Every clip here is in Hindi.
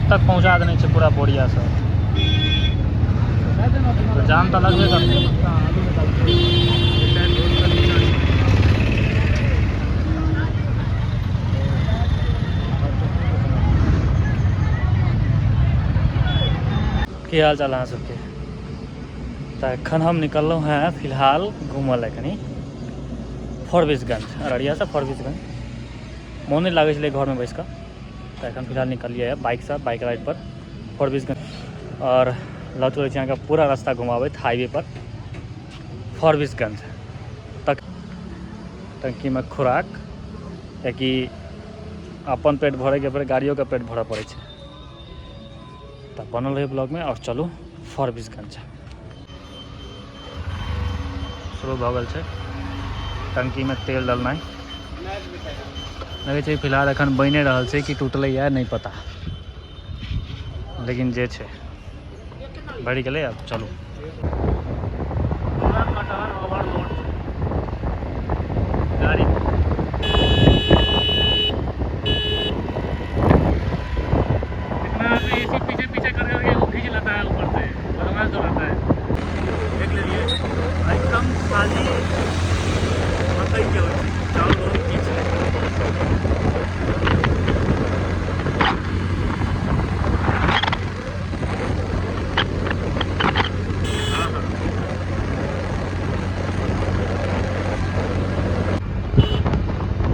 रोड तक पहुँचा देने से पूरा बोरिया सब तो जाम तो लगबे करते। की हाल चाल अहाँ सबके? तो एखन हम निकललों हैं फिलहाल घूमल कनी फॉरबिसगंज, अररिया से फॉरबिसगंज। मोन नहीं लगे घर में बैस कर, तो एखन फिलहाल निकलिए बाइक से, बाइक राइड पर फॉरबिसगंज। और लऽ चलै छी अहाँके पूरा रास्ता घुमाबैत हाईवे पर फॉरबिसगंज तक। टंकी में खुराक, कियाकि अपन पेट भरे के पर गाड़ियों के पेट भरऽ पड़े। तो बनल रही ब्लॉग में और चलू फॉरबिसगंज। शुरू भऽ गेल छै टंकी में तेल डालनाइ। लगे छै फिलहाल एखन बने रहल छै कि टूटलै या नहीं पता, लेकिन जे छै बढ़ गए। अब चलू गाड़ी इतना पीछे पीछे करके वो खींच लेता है ऊपर से, बदमाश जो रहता है। देख लीजिए एकदम खाली मकई के चावल बहुत खींच है।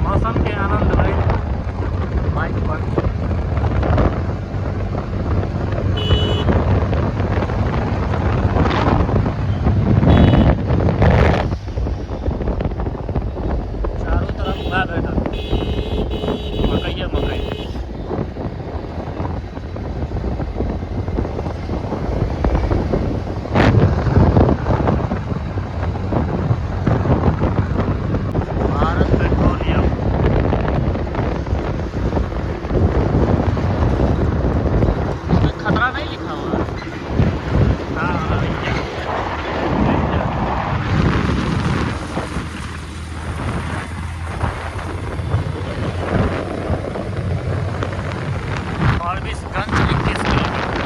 मौसम के आनंद भाई बाइक पर। चारों तरफ उगा बैठा मकई है मकई। भारत पेट्रोलियम खतरा नहीं लिखा हुआ है। हाँ फॉरबिसगंज 21 किलोमीटर।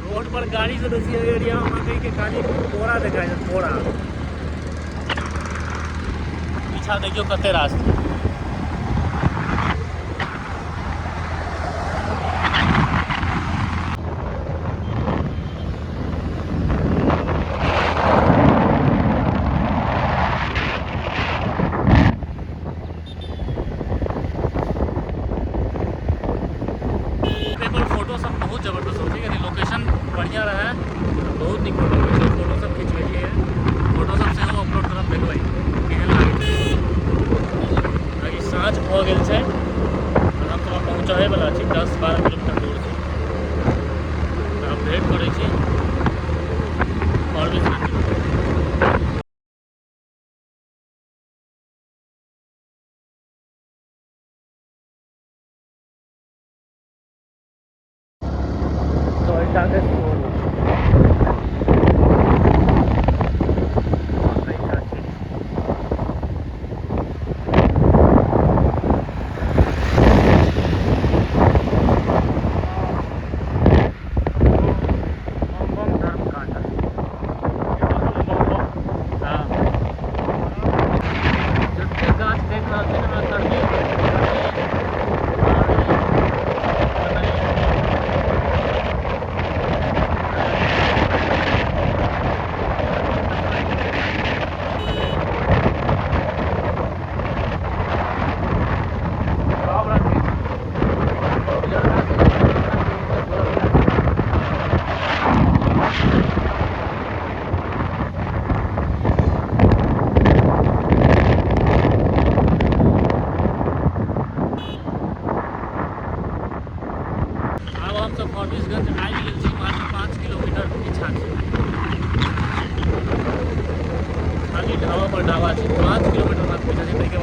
रोड पर गाड़ी से बेसी एरिया में मकई के खाली कोड़ा दिखाई दे, कोड़ा। पीछा देखियो कते रास्ता। फोटो सब बहुत जबरदस्त होती है, लोकेशन बढ़िया रहा है, बहुत निक फोटो सब खींच लीजिए। फोटो सब से अपलोड करब, देखबै केहन लागे छै। साँझ भऽ गेल छै, हम थोड़ा पहुँचै वाला छी, 10-12 किलोमीटर दूर छै। तो अब वेट करै छी फॉरबिसगंज। तो ऐसा के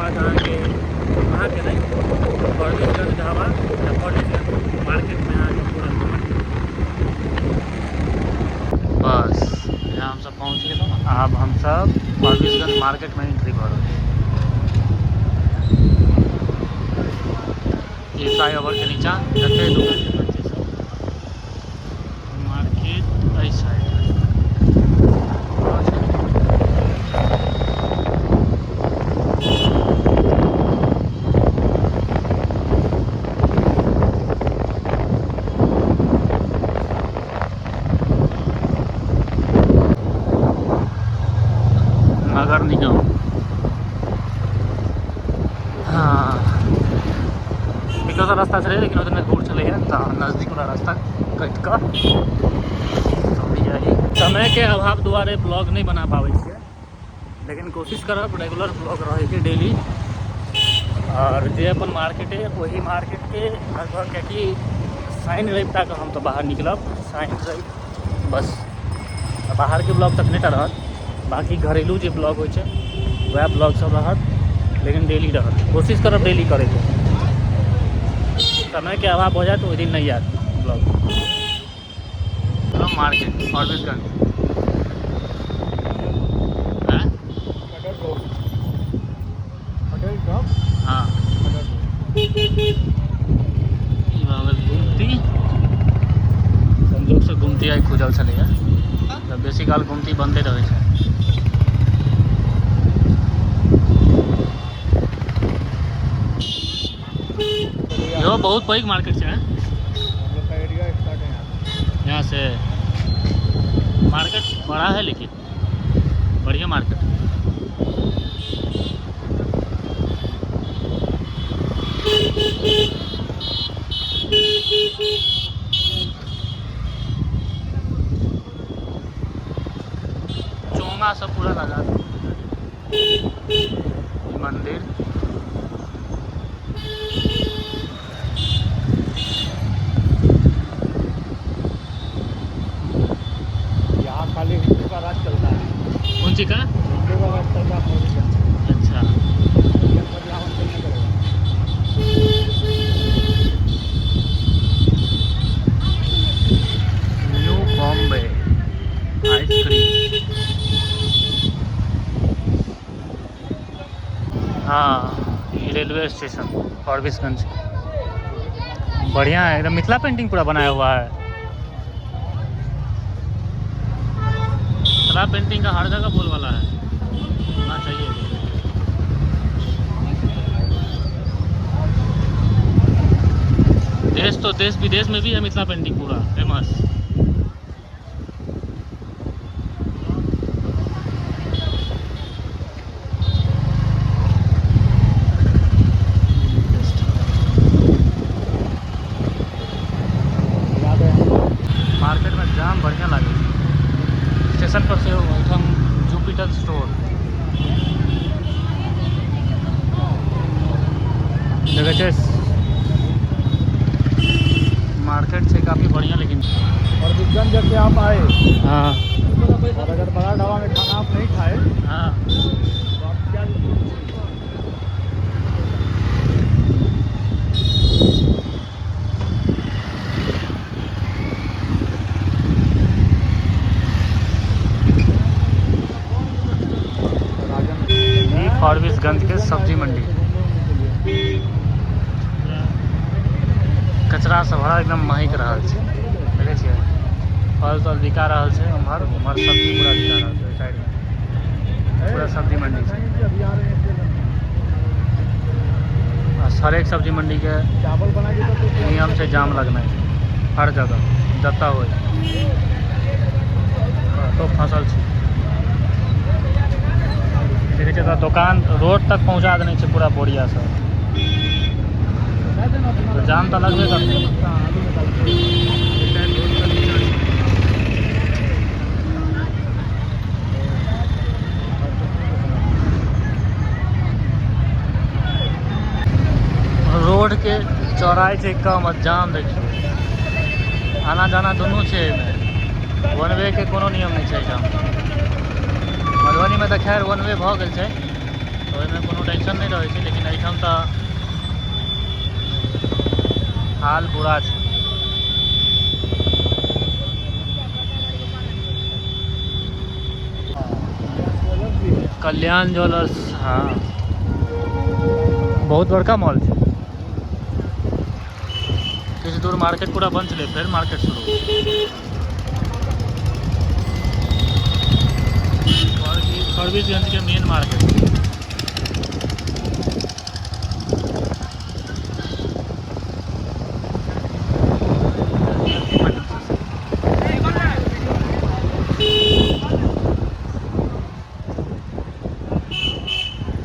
बाद अहाँ के नहीं फॉरबिसगंज ढाबा या फॉरबिसगंज मार्केट में अहाँ पूरा बस यहाँ हम सब पहुँच गए। अब हम सब फॉरबिसगंज मार्केट में एंट्री कर रहे हैं। ये फ्लाईओवर के नीचा जते दुकान के बच्चे सब मार्केट इस साइड नगर निगम। हाँ रास्ता चले लेकिन उधर घूर चले तो नजदीक वाला रास्ता कट कर समय के अभाव द्वारे ब्लॉग नहीं बना पावे छे, लेकिन कोशिश करब रेगुलर ब्लॉग रहे के डेली। और जे अपन मार्केट है वही मार्केट के लगभग कि साइन रवि तक हम तो बाहर निकलब। साइन रवि बस बाहर के ब्लॉग तक नहीं रहत, बाकी घरेलू जो ब्लॉग हो वह ब्लॉग सब रहत, लेकिन डेली रहत। कोशिश करब डेली करे के। समय के अभाव हो जाए तो वही दिन नहीं याद ब्लॉग। मार्केट फॉरबिसगंज हाँ घूमती संजोग से घूमती आई खुजल चले जब बेसी काल घूमती बंदे रहे छे। यो बहुत बड़ी मार्केट है यहाँ से। मार्केट बड़ा है लेकिन बढ़िया मार्केट है। चोंगा सब पूरा लगा मंदिर। खाली हिंदू का राज चलता है। कौन सी का? हिंदू का राज चलता है। अच्छा न्यू बॉम्बे आइसक्रीम। हाँ ये रेलवे स्टेशन फॉरबिसगंज बढ़िया है एकदम। मिथिला पेंटिंग पूरा बनाया हुआ है। मिथिला पेंटिंग का हर जगह बोल वाला है, होना चाहिए। देश तो देश विदेश में भी है मिथिला पेंटिंग पूरा फेमस। मार्केट में जाम बढ़िया लगे। स्टेशन पर से हम जुपिटर स्टोर जगह छे। मार्केट से काफ़ी बढ़िया लेकिन। और फॉरबिसगंज जब से आप आए हाँ और अगर बड़ा ढाबा में खाना आप नहीं खाए हाँ तो आप क्या फॉरबिसगंज के सब्जी मंडी। कचरा सब भरा एकदम महक रहा है। देखे छिए फल तल बिका रहा है। उम्हर उम्हर सब्जी पूरा बिका रहा है साइड में पूरा सब्जी मंडी है। हर एक सब्जी मंडी के चावल बना के नियम से जाम लगना है हर जगह जता हो तो फसल छी। देखे छिए दुकान रोड तक पहुँचा देने से पूरा बोरिया सब तो जाम तो लगबे करते। रोड के चौड़ाई से कम जाम देखिए। आना जाना दोनों है। वन वे के कोनो नियम नहीं है। जाम मधुबनी में तो खैर वन वे भ गेल छै, तो ओहिमे कोनो टेंशन नहीं रहे छै, लेकिन एहिठाम तो हाल बुरा छै। कल्याण ज्वेलर्स, हाँ बहुत बड़का मॉल है। किसी दूर मार्केट पूरा बंद चले, फिर मार्केट शुरू। फॉरबिसगंज के मेन मार्केट।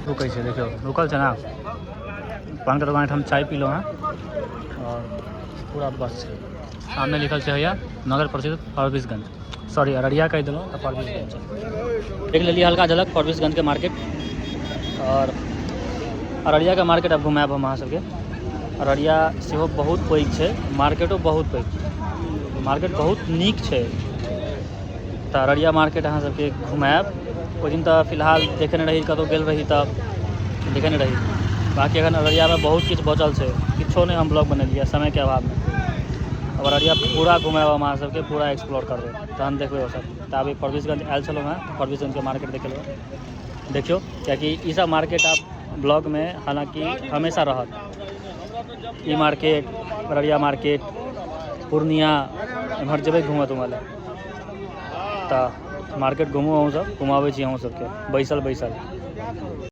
रुकै छै, देखियो रुकल छै ना, पान का दुकान हम चाय पी लो हैं और पूरा बस है। सामने लिखल है भैया नगर प्रसिद्ध फॉरबिसगंज, सॉरी अररिया कह दिलों तो फॉरबिसगंज। देख लिया हल्का झलक फॉरबिसगंज के मार्केट और अररिया के मार्केट अब घुमाएब हम अहाँ सबके। अररिया सेहो बहुत पैघ छै, मार्केटो बहुत पैघ छै, मार्केट बहुत नीक छै। तो अररिया मार्केट अहाँ सबके घुमाएब। ओहि दिन तो फिलहाल देखे नहीं रही, कतौ गेल रही तब देखे नहीं रही। बाकी अखन अररिया में बहुत किछु बचल छै, किछो नहीं हम ब्लॉग बनेलिए समय के अभाव में। अब अररिया पूरा घुमाएब हम अहाँ सबके, पूरा एक्सप्लोर करबे, तहन देखबे वो सब। तो अभी फॉरबिसगंज आयल छलौं हैं, फॉरबिसगंज के मार्केट देखे लो, देखियो क्योंकि ई सब मार्केट आप ब्लॉग में हालांकि हमेशा रहत। ई मार्केट, अररिया मार्केट, पूर्णिया एम्हर जेबै घूमऽ तुम लए तो मार्केट घूमू, अहूँ सब घुमाबै छी अहूँ सबके बैसल बैसल।